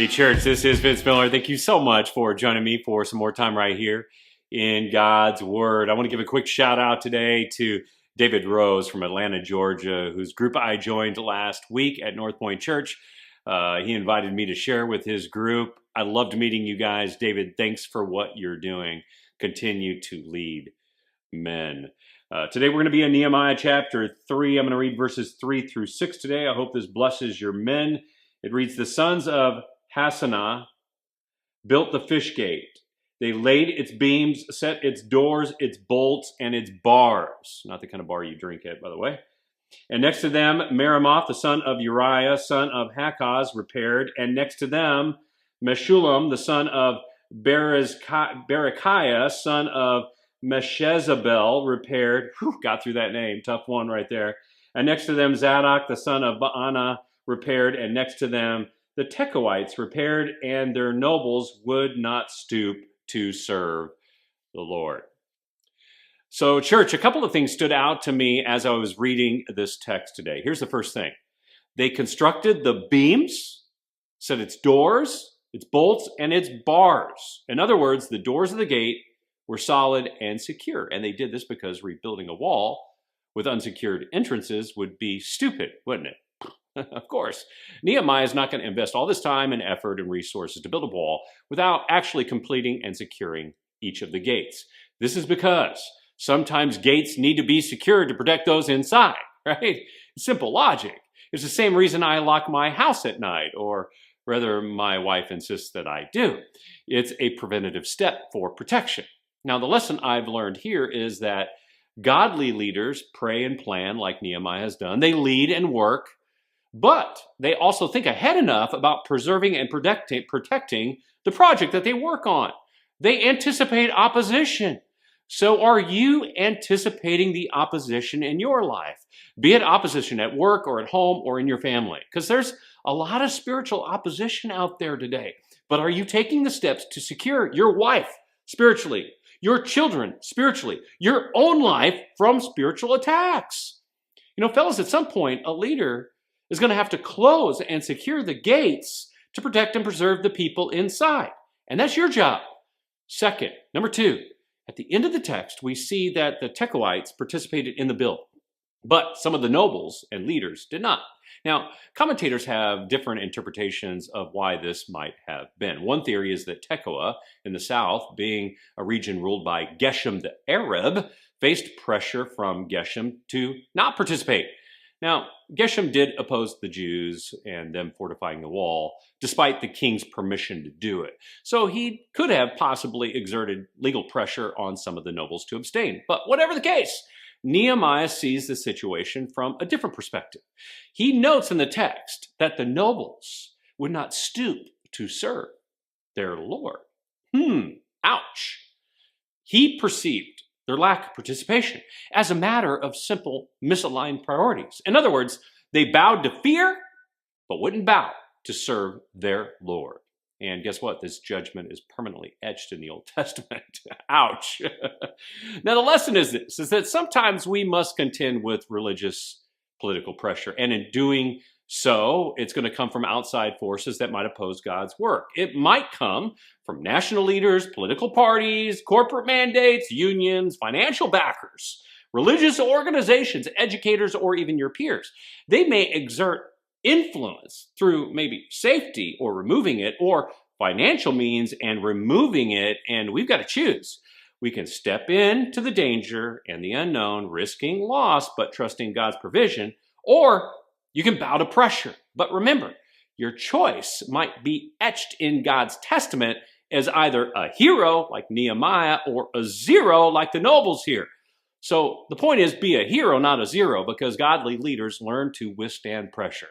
Hey church, this is Vince Miller. Thank you so much for joining me for some more time right here in God's Word. I want to give a quick shout out today to David Rose from Atlanta, Georgia, whose group I joined last week at NorthPoint Church. He invited me to share with his group. I loved meeting you guys. David, thanks for what you're doing. Continue to lead men. Today we're going to be in Nehemiah chapter 3. I'm going to read verses 3 through 6 today. I hope this blesses your men. It reads, "The sons of Hassenaah built the fish gate. They laid its beams, set its doors, its bolts, and its bars." Not the kind of bar you drink at, by the way. "And next to them, Meremoth, the son of Uriah, son of Hakkoz, repaired. And next to them, Meshullam, the son of Berechiah, son of Meshezabel, repaired." Whew, got through that name. Tough one right there. "And next to them, Zadok, the son of Baana, repaired. And next to them, the Tekoites repaired, and their nobles would not stoop to serve the Lord." So, church, a couple of things stood out to me as I was reading this text today. Here's the first thing. They constructed the beams, set its doors, its bolts, and its bars. In other words, the doors of the gate were solid and secure. And they did this because rebuilding a wall with unsecured entrances would be stupid, wouldn't it? Of course, Nehemiah is not going to invest all this time and effort and resources to build a wall without actually completing and securing each of the gates. This is because sometimes gates need to be secured to protect those inside, right? Simple logic. It's the same reason I lock my house at night, or rather my wife insists that I do. It's a preventative step for protection. Now, the lesson I've learned here is that godly leaders pray and plan like Nehemiah has done. They lead and work, but they also think ahead enough about preserving and protecting the project that they work on. They anticipate opposition. So are you anticipating the opposition in your life? Be it opposition at work or at home or in your family. Because there's a lot of spiritual opposition out there today. But are you taking the steps to secure your wife spiritually, your children spiritually, your own life from spiritual attacks? You know, fellas, at some point, a leader is going to have to close and secure the gates to protect and preserve the people inside. And that's your job. Second, number two, at the end of the text, we see that the Tekoites participated in the build, but some of the nobles and leaders did not. Now, commentators have different interpretations of why this might have been. One theory is that Tekoa in the south, being a region ruled by Geshem the Arab, faced pressure from Geshem to not participate. Now, Geshem did oppose the Jews and them fortifying the wall, despite the king's permission to do it. So he could have possibly exerted legal pressure on some of the nobles to abstain. But whatever the case, Nehemiah sees the situation from a different perspective. He notes in the text that the nobles would not stoop to serve their Lord. Ouch. He perceived their lack of participation as a matter of simple misaligned priorities. In other words, they bowed to fear, but wouldn't bow to serve their Lord. And guess what? This judgment is permanently etched in the Old Testament. Ouch. Now, the lesson is this, is that sometimes we must contend with religious political pressure. And in doing so, it's going to come from outside forces that might oppose God's work. It might come from national leaders, political parties, corporate mandates, unions, financial backers, religious organizations, educators, or even your peers. They may exert influence through maybe safety or removing it, or financial means and removing it, and we've got to choose. We can step into the danger and the unknown, risking loss, but trusting God's provision, or you can bow to pressure. But remember, your choice might be etched in God's testament as either a hero like Nehemiah or a zero like the nobles here. So the point is, be a hero, not a zero, because godly leaders learn to withstand pressure.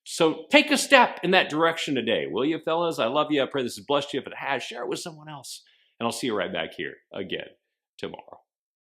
So take a step in that direction today, will you, fellas? I love you. I pray this has blessed you. If it has, share it with someone else. And I'll see you right back here again tomorrow.